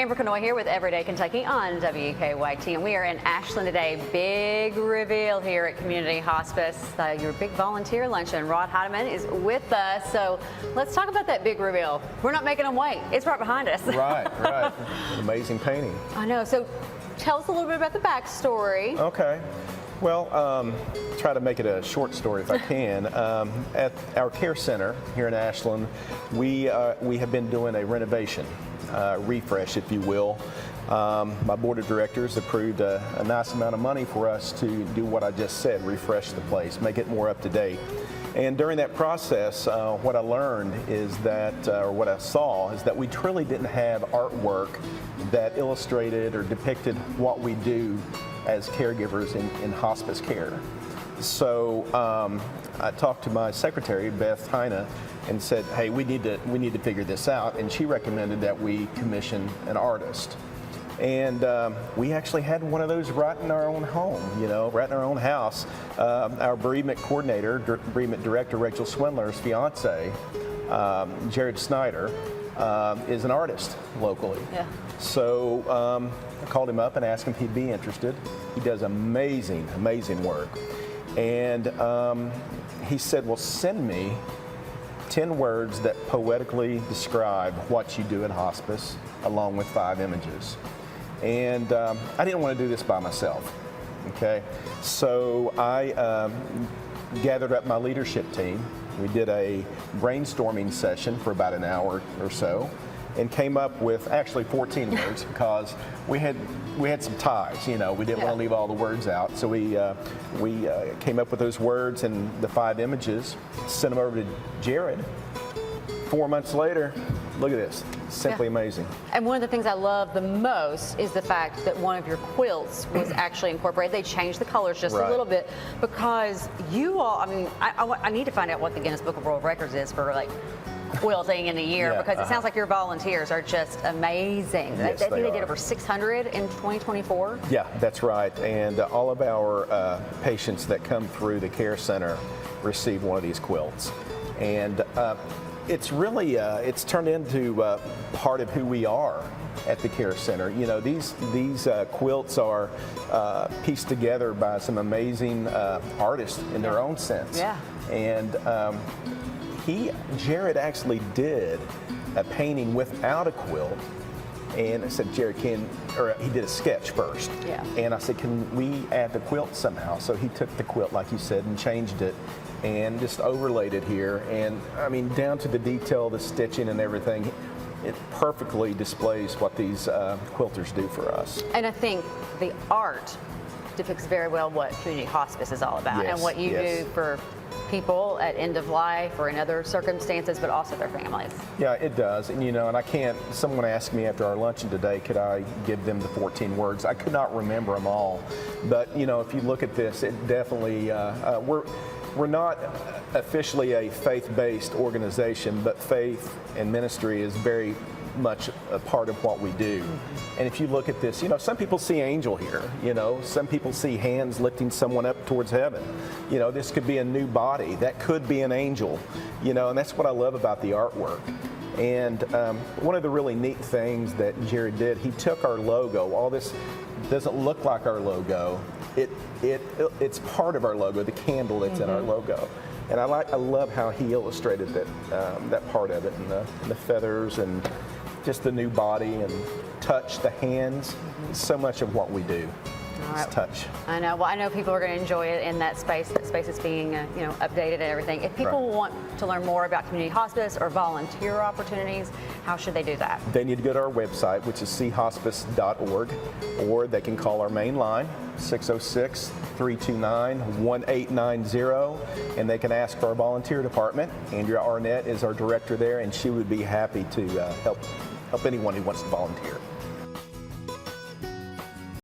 Amber Canoy here with Everyday Kentucky on WKYT, and we are in Ashland today. Big reveal here at Community Hospice. Your big volunteer luncheon. Rod Hieneman is with us, so let's talk about that big reveal. We're not making them wait. It's right behind us. Right. An amazing painting. I know. So tell us a little bit about the backstory. Okay. Well, try to make it a short story if I can. At our care center here in Ashland, we have been doing a renovation, refresh, if you will. My board of directors approved a nice amount of money for us to do what I just said, refresh the place, make it more up to date. And during that process, what I learned is that, or what I saw, is that we truly didn't have artwork that illustrated or depicted what we do as caregivers in hospice care. So I talked to my secretary, Beth Heine, and said, hey, we need to figure this out. And she recommended that we commission an artist. And we actually had one of those right in our own home, right in our own house. Our bereavement coordinator, bereavement director, Rachel Swindler's fiance, Jared Snyder, is an artist locally. Yeah. So I called him up and asked him if he'd be interested. He does amazing work. And he said, well, send me 10 words that poetically describe what you do in hospice, along with 5 images. And I didn't want to do this by myself, okay? So I gathered up my leadership team. We did a brainstorming session for about an hour or so and came up with actually 14 words because we had some ties, we didn't want to leave all the words out. So we came up with those words and the 5 images, sent them over to Jared. 4 months later, look at this. Simply amazing. And one of the things I love the most is the fact that one of your quilts was actually incorporated. They changed the colors just a little bit because you all, I need to find out what the Guinness Book of World Records is for quilting in a year because it sounds like your volunteers are just amazing. Yes, I think they did over 600 in 2024. Yeah, that's right. And all of our patients that come through the care center receive one of these quilts. And it's really, it's turned into part of who we are at the care center. These quilts are pieced together by some amazing artists in their own sense. Yeah. And Jared actually did a painting without a quilt. And I said, Jared, he did a sketch first. Yeah. And I said, can we add the quilt somehow? So he took the quilt, like you said, and changed it and just overlaid it here. And down to the detail, the stitching and everything, it perfectly displays what these quilters do for us. And I think the art depicts very well what community hospice is all about and what you do for people at end of life or in other circumstances, but also their families. Yeah, it does. And and I can't, someone asked me after our luncheon today, could I give them the 14 words? I could not remember them all. But, if you look at this, it definitely, we're not officially a faith-based organization, but faith and ministry is very much a part of what we do. And if you look at this, some people see angel here, some people see hands lifting someone up towards heaven. This could be a new body, that could be an angel, and that's what I love about the artwork. And one of the really neat things that Jared did, he took our logo. All this doesn't look like our logo. It's part of our logo, the candle that's in our logo. And I love how he illustrated that part of it, and the feathers and just the new body and touch, the hands. So much of what we do is touch. I know. Well, I know people are going to enjoy it in that space. That space is being updated and everything. If people want to learn more about community hospice or volunteer opportunities, how should they do that? They need to go to our website, which is chospice.org, or they can call our main line, 606-329-1890, and they can ask for our volunteer department. Andrea Arnett is our director there, and she would be happy to help anyone who wants to volunteer.